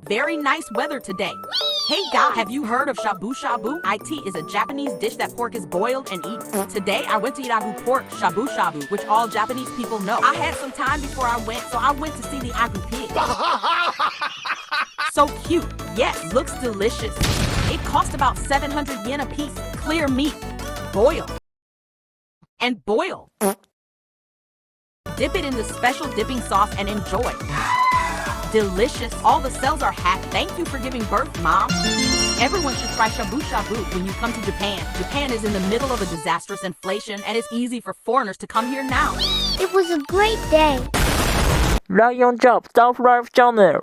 very nice weather today. Hey guys, have you heard of shabu-shabu? It is a Japanese dish that pork is boiled and eaten. Today I went to Idaho pork shabu-shabu, which all Japanese people know. I had some time before I went, so I went to see the Idaho pig. So cute. Yes, looks delicious. It cost about 700 yen a piece. Clear meat. Boil. And boil. Dip it in the special dipping sauce and enjoy. Delicious. All the cells are happy. Thank you for giving birth, Mom. Everyone should try shabu-shabu when you come to Japan. Japan is in the middle of a disastrous inflation, and it's easy for foreigners to come here now. It was a great day. Lion Job South Life Channel.